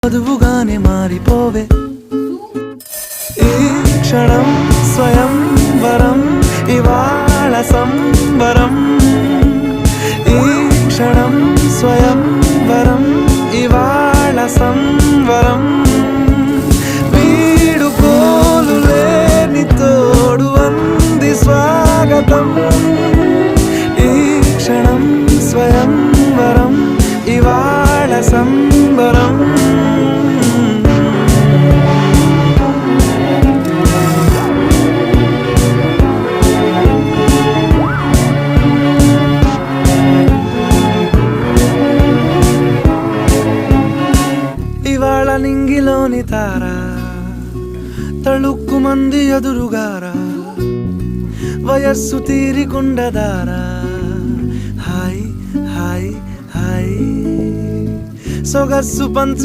మధువుగానే మారిపోవే ఈ క్షణం స్వయం వరం ఇవాళ సంబరం ఈ క్షణం స్వయం వరం ఇవాళ సంవరం వీడుకోలు లేని తోడు అంది స్వాగతం ఈ క్షణం స్వయం వరం ఇవాళ సంబరం ఇవాళ నింగిలోని తారా తళుక్కు మంది ఎదురుగారా వయస్సు తీరికుండదారా హాయ్ హాయ్ హాయ్ సొగస్సు పంచు